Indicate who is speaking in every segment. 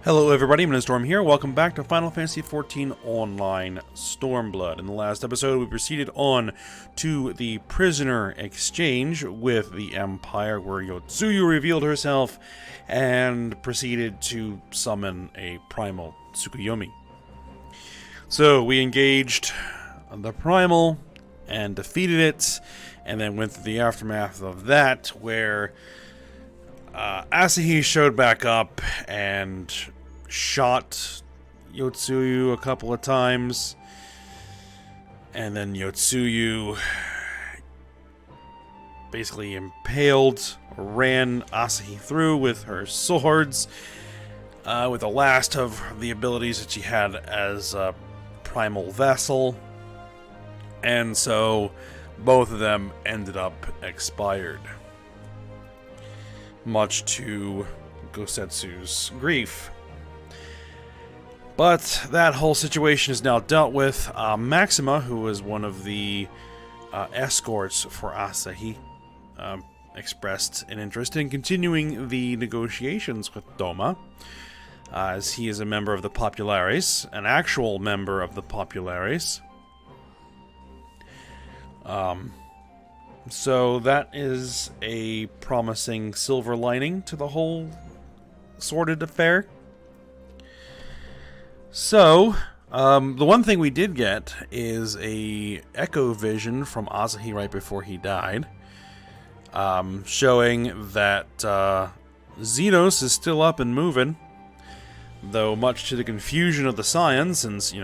Speaker 1: Hello everybody, I'm Storm here. Welcome back to Final Fantasy XIV Online Stormblood. In the last episode, we proceeded on to the prisoner exchange with the Empire, where Yotsuyu revealed herself and proceeded to summon a primal Tsukuyomi. So we engaged the primal and defeated it, and then went through the aftermath of that, where Asahi showed back up and shot Yotsuyu a couple of times, and then Yotsuyu basically impaled or ran Asahi through with her swords, with the last of the abilities that she had as a primal vessel, and so both of them ended up expired, much to Gosetsu's grief. But that whole situation is now dealt with. Maxima, who was one of the escorts for Asahi, expressed an interest in continuing the negotiations with Doma, as he is a member of the Populares, an actual member of the Populares. So that is a promising silver lining to the whole sordid affair. So, the one thing we did get is a echo vision from Asahi right before he died, showing that Xenos is still up and moving, though much to the confusion of the Scions, since,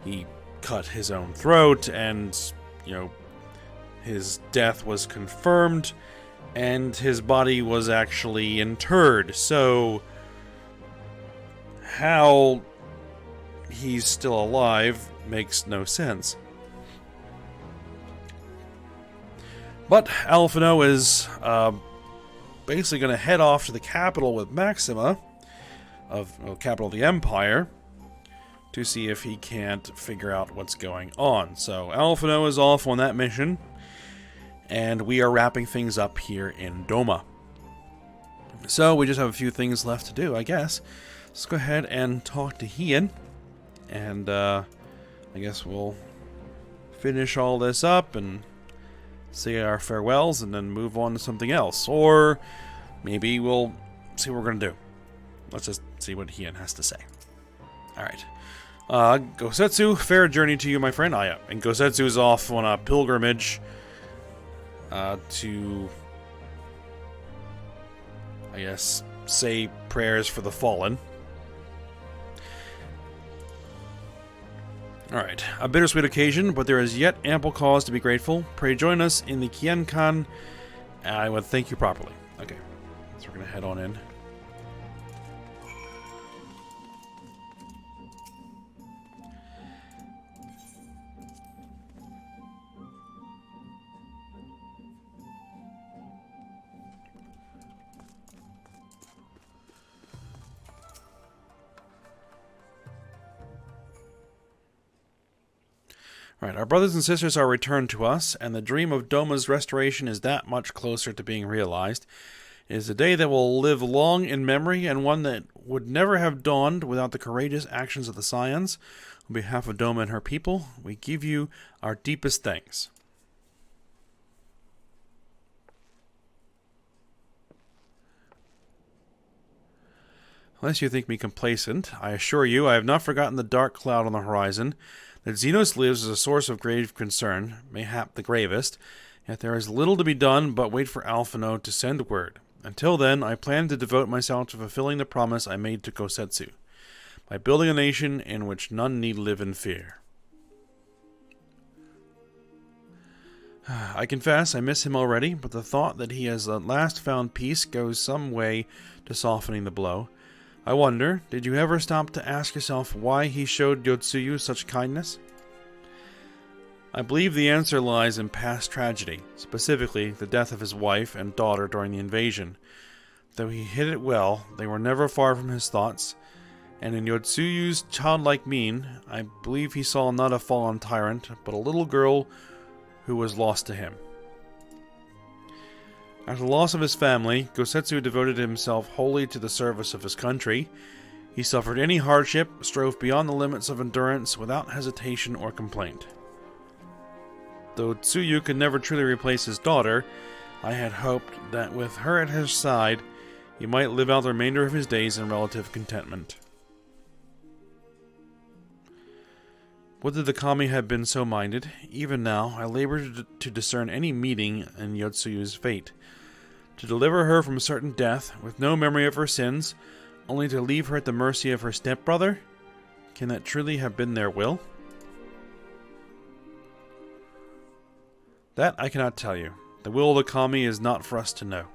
Speaker 1: he cut his own throat, and, his death was confirmed, and his body was actually interred. So, how he's still alive makes no sense. But Alphino is basically going to head off to the capital with Maxima, capital of the Empire, to see if he can't figure out what's going on. So Alphino is off on that mission, and we are wrapping things up here in Doma. So we just have a few things left to do, I guess. Let's go ahead and talk to Hien, and I guess we'll finish all this up and say our farewells and then move on to something else. Or maybe we'll see what we're going to do. Let's just see what Hien has to say. Alright. Gosetsu, fair journey to you, my friend. Yeah. And Gosetsu is off on a pilgrimage to, I guess, say prayers for the fallen. Alright, a bittersweet occasion, but there is yet ample cause to be grateful. Pray join us in the Kienkan, and I would thank you properly. Okay, so we're going to head on in. Alright, our brothers and sisters are returned to us, and the dream of Doma's restoration is that much closer to being realized. It is a day that will live long in memory, and one that would never have dawned without the courageous actions of the Scions. On behalf of Doma and her people, we give you our deepest thanks. Unless you think me complacent, I assure you I have not forgotten the dark cloud on the horizon. That Xenos lives is a source of grave concern, mayhap the gravest, yet there is little to be done but wait for Alphino to send word. Until then, I plan to devote myself to fulfilling the promise I made to Gosetsu, by building a nation in which none need live in fear. I confess I miss him already, but the thought that he has at last found peace goes some way to softening the blow. I wonder, did you ever stop to ask yourself why he showed Yotsuyu such kindness? I believe the answer lies in past tragedy, specifically the death of his wife and daughter during the invasion. Though he hid it well, they were never far from his thoughts, and in Yotsuyu's childlike mien, I believe he saw not a fallen tyrant, but a little girl who was lost to him. After the loss of his family, Gosetsu devoted himself wholly to the service of his country. He suffered any hardship, strove beyond the limits of endurance without hesitation or complaint. Though Tsuyu could never truly replace his daughter, I had hoped that with her at his side, he might live out the remainder of his days in relative contentment. Would the kami had been so minded. Even now, I labored to discern any meaning in Yotsuyu's fate. To deliver her from certain death, with no memory of her sins, only to leave her at the mercy of her stepbrother? Can that truly have been their will? That I cannot tell you. The will of the kami is not for us to know.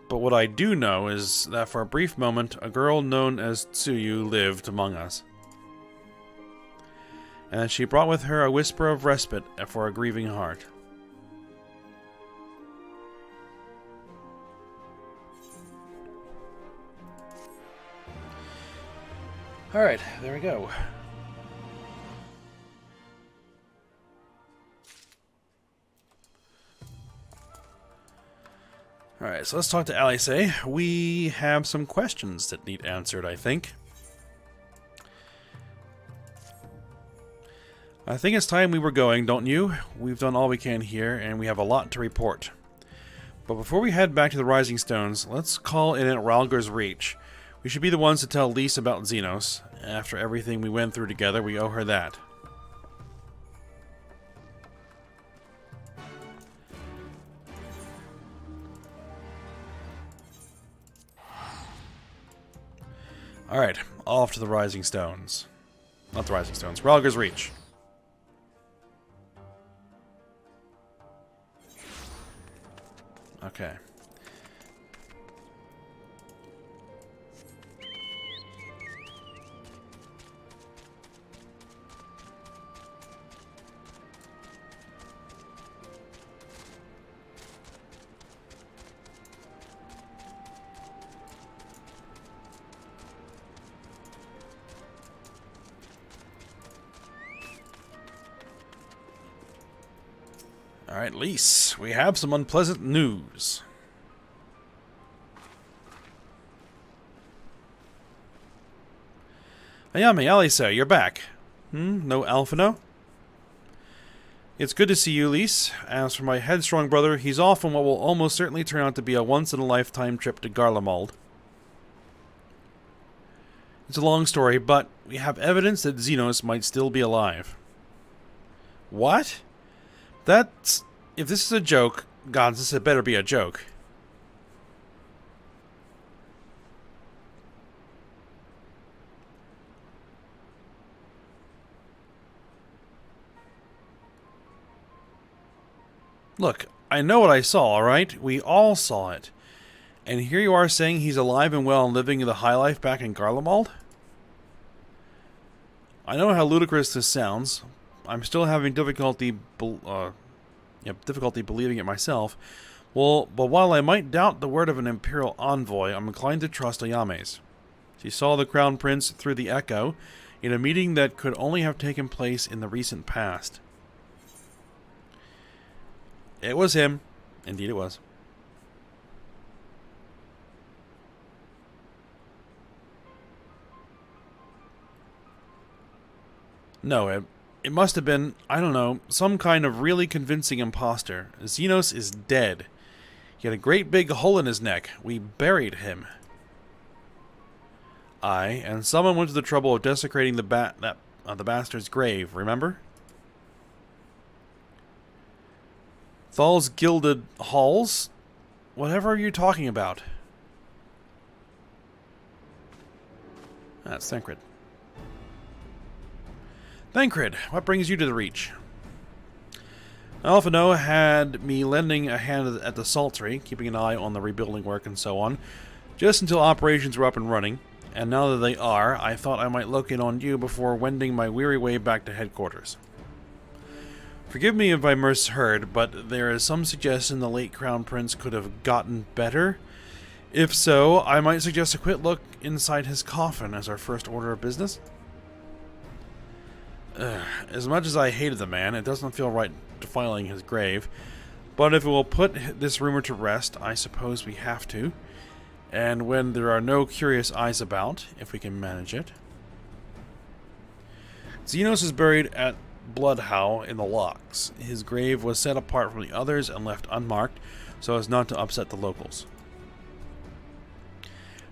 Speaker 1: But what I do know is that for a brief moment, a girl known as Tsuyu lived among us. And that she brought with her a whisper of respite for a grieving heart. Alright, there we go. Alright, so let's talk to Alice. We have some questions that need answered, I think. I think it's time we were going, don't you? We've done all we can here, and we have a lot to report. But before we head back to the Rising Stones, let's call in at Rhalgr's Reach. We should be the ones to tell Lise about Xenos. After everything we went through together, we owe her that. Alright, off to the Rising Stones. Not the Rising Stones, Rhalgr's Reach. Okay. Alright, Lise, we have some unpleasant news. Ayame, Alice, you're back. No Alphino? It's good to see you, Lise. As for my headstrong brother, he's off on what will almost certainly turn out to be a once-in-a-lifetime trip to Garlemald. It's a long story, but we have evidence that Xenos might still be alive. What? That's... If this is a joke, God, this had better be a joke. Look, I know what I saw, alright? We all saw it. And here you are saying he's alive and well and living the high life back in Garlemald? I know how ludicrous this sounds. I'm still having difficulty believing it myself. Well, but while I might doubt the word of an Imperial envoy, I'm inclined to trust Ayame's. She saw the Crown Prince through the Echo in a meeting that could only have taken place in the recent past. It was him. Indeed it was. No, it must have been, I don't know, some kind of really convincing imposter. Xenos is dead. He had a great big hole in his neck. We buried him. Aye, and someone went to the trouble of desecrating the bastard's grave, remember? Thal's gilded halls? Whatever are you talking about? That's Thancred. Thancred, what brings you to the Reach? Alphino had me lending a hand at the Saltery, keeping an eye on the rebuilding work and so on, just until operations were up and running, and now that they are, I thought I might look in on you before wending my weary way back to headquarters. Forgive me if I misheard, but there is some suggestion the late Crown Prince could have gotten better. If so, I might suggest a quick look inside his coffin as our first order of business. As much as I hated the man, it doesn't feel right defiling his grave. But if it will put this rumor to rest, I suppose we have to. And when there are no curious eyes about, if we can manage it. Xenos is buried at Bloodhow in the Locks. His grave was set apart from the others and left unmarked, so as not to upset the locals.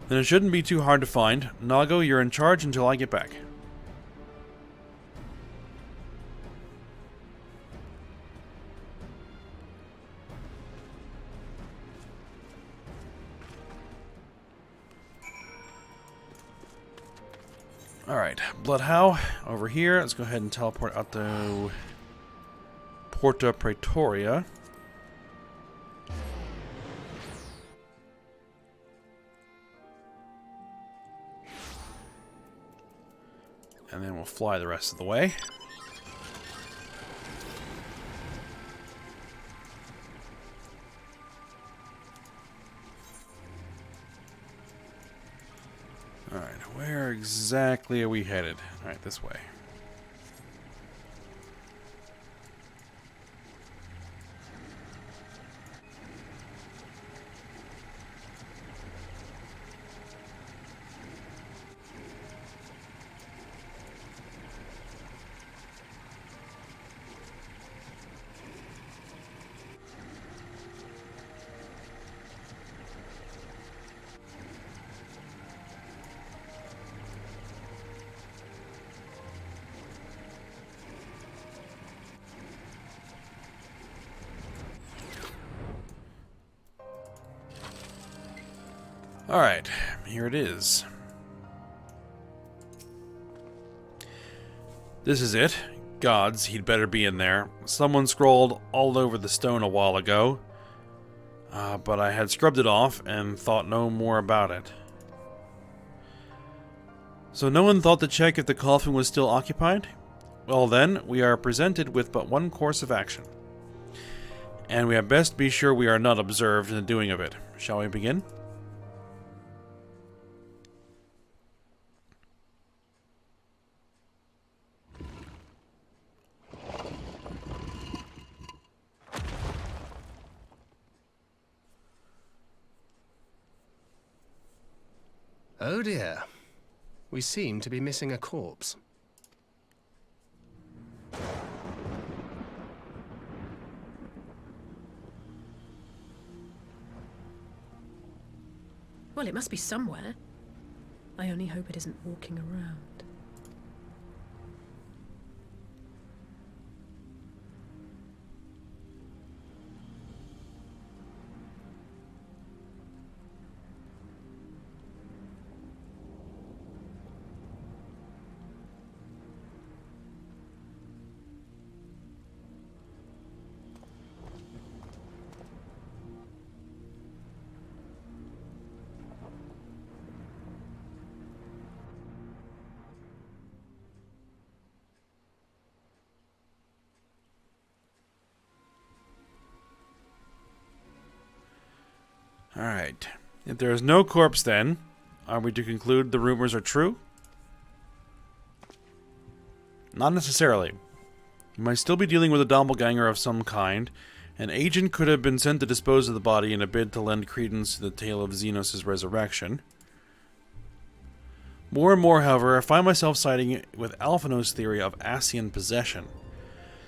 Speaker 1: Then it shouldn't be too hard to find. Nago, you're in charge until I get back. Alright, Bloodhow, over here. Let's go ahead and teleport out to Porta Praetoria. And then we'll fly the rest of the way. Alright, where exactly are we headed? Alright, this way. Alright, here it is. This is it. Gods, he'd better be in there. Someone scrolled all over the stone a while ago. But I had scrubbed it off and thought no more about it. So no one thought to check if the coffin was still occupied? Well then, we are presented with but one course of action. And we had best be sure we are not observed in the doing of it. Shall we begin?
Speaker 2: Oh dear. We seem to be missing a corpse.
Speaker 3: Well, it must be somewhere. I only hope it isn't walking around.
Speaker 1: Alright. If there is no corpse then, are we to conclude the rumors are true? Not necessarily. We might still be dealing with a doppelganger of some kind. An agent could have been sent to dispose of the body in a bid to lend credence to the tale of Xenos' resurrection. More and more, however, I find myself siding with Alphino's theory of Ascian possession.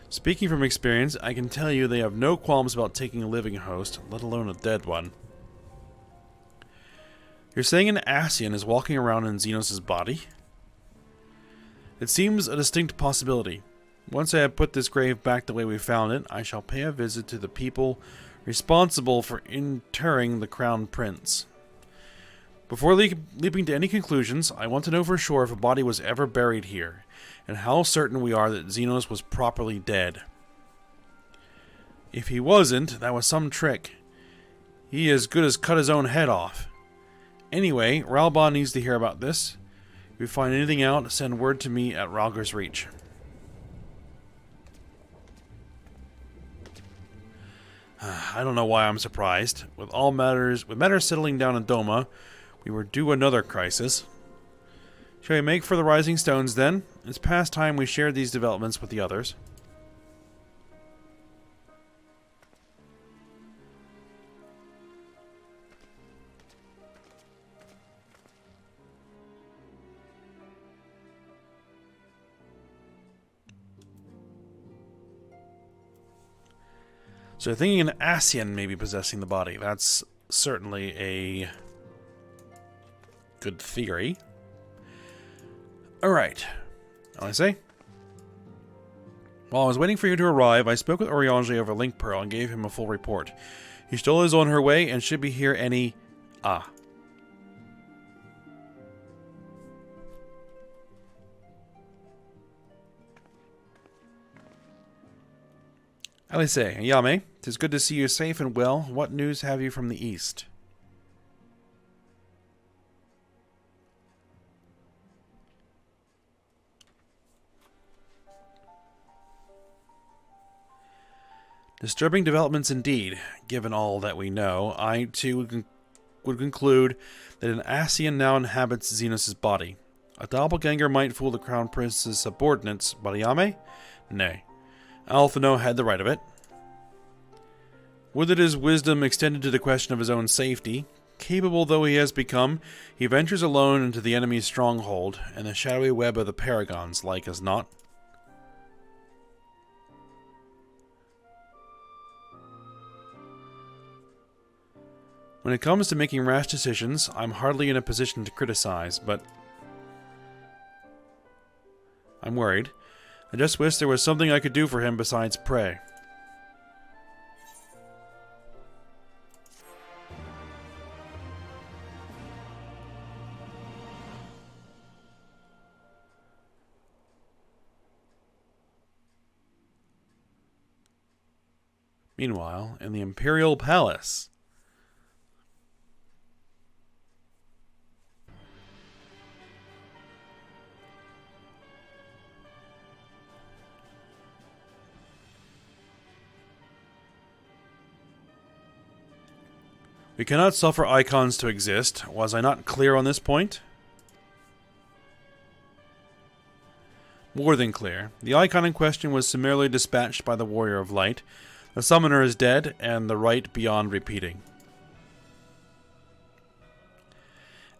Speaker 1: Speaking from experience, I can tell you they have no qualms about taking a living host, let alone a dead one. You're saying an Ascian is walking around in Xenos' body? It seems a distinct possibility. Once I have put this grave back the way we found it, I shall pay a visit to the people responsible for interring the Crown Prince. Before leaping to any conclusions, I want to know for sure if a body was ever buried here, and how certain we are that Xenos was properly dead. If he wasn't, that was some trick. He as good as cut his own head off. Anyway, Ralbon needs to hear about this. If you find anything out, send word to me at Ralger's Reach. I don't know why I'm surprised. With matters settling down in Doma, we were due another crisis. Shall we make for the Rising Stones then? It's past time we shared these developments with the others. So thinking an Ascian may be possessing the body. That's certainly a good theory. Alright. What I say? While I was waiting for you to arrive, I spoke with Eorzea over Link Pearl and gave him a full report. He still is on her way and should be here any... Ah. Alice, Yame, 'tis good to see you safe and well. What news have you from the east? Disturbing developments indeed. Given all that we know, I too would conclude that an Ascian now inhabits Xenos' body. A doppelganger might fool the Crown Prince's subordinates, but Yame? Nay. Alphino had the right of it. Would that his wisdom extended to the question of his own safety. Capable though he has become, he ventures alone into the enemy's stronghold, and the shadowy web of the Paragons, like as not. When it comes to making rash decisions, I'm hardly in a position to criticize, but I'm worried. I just wish there was something I could do for him besides pray. Meanwhile, in the Imperial Palace... We cannot suffer icons to exist. Was I not clear on this point? More than clear. The icon in question was summarily dispatched by the Warrior of Light. The summoner is dead, and the rite beyond repeating.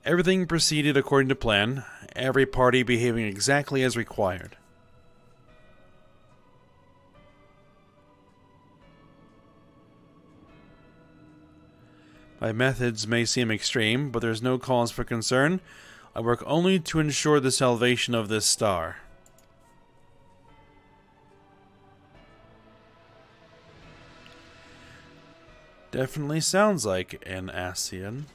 Speaker 1: Everything proceeded according to plan, every party behaving exactly as required. My methods may seem extreme, but there's no cause for concern. I work only to ensure the salvation of this star. Definitely sounds like an Ascian.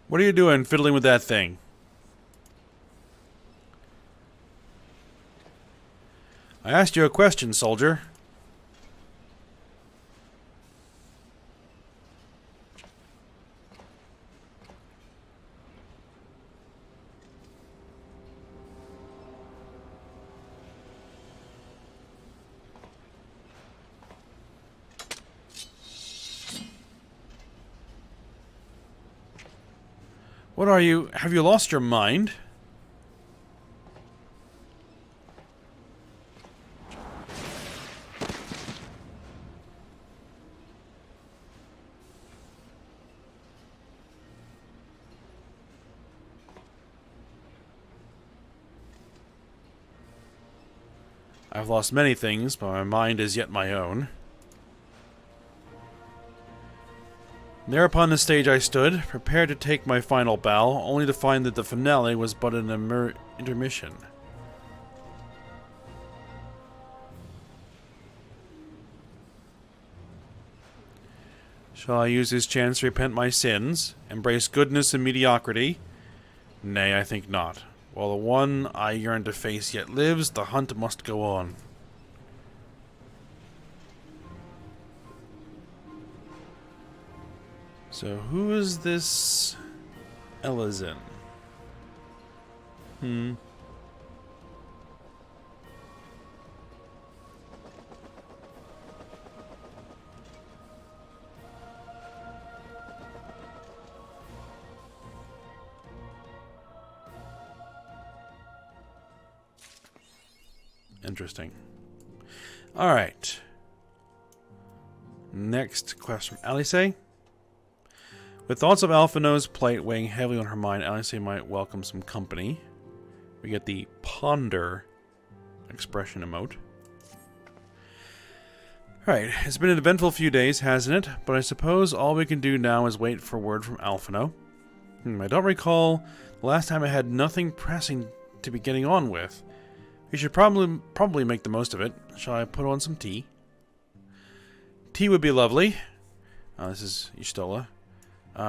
Speaker 1: What are you doing, fiddling with that thing? I asked you a question, soldier. What are you? Have you lost your mind? I've lost many things, but my mind is yet my own. There upon the stage I stood, prepared to take my final bow, only to find that the finale was but an intermission. Shall I use this chance to repent my sins, embrace goodness and mediocrity? Nay, I think not. While the one I yearn to face yet lives, the hunt must go on. So who is this Elizin? Interesting. Alright. Next quest from Alice. With thoughts of Alphino's plight weighing heavily on her mind, Alice might welcome some company. We get the ponder expression emote. Alright, it's been an eventful few days, hasn't it? But I suppose all we can do now is wait for word from Alphino. I don't recall the last time I had nothing pressing to be getting on with. We should probably make the most of it. Shall I put on some tea? Tea would be lovely. This is Y'shtola.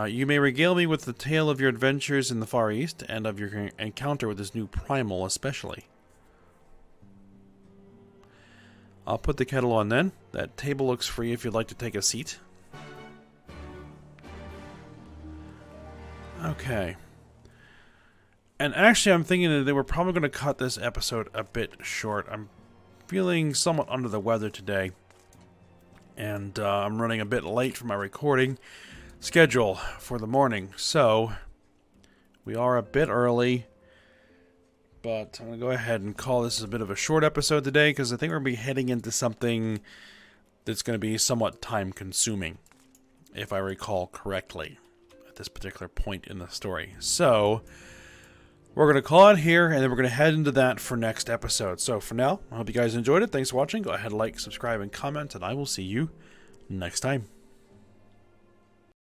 Speaker 1: You may regale me with the tale of your adventures in the Far East, and of your encounter with this new primal especially. I'll put the kettle on then. That table looks free if you'd like to take a seat. Okay. And actually, I'm thinking that they were probably going to cut this episode a bit short. I'm feeling somewhat under the weather today. And I'm running a bit late for my recording schedule for the morning. So, we are a bit early. But I'm going to go ahead and call this a bit of a short episode today, because I think we're going to be heading into something that's going to be somewhat time-consuming, if I recall correctly, at this particular point in the story. So, we're going to call it here, and then we're going to head into that for next episode. So, for now, I hope you guys enjoyed it. Thanks for watching. Go ahead, like, subscribe, and comment, and I will see you next time.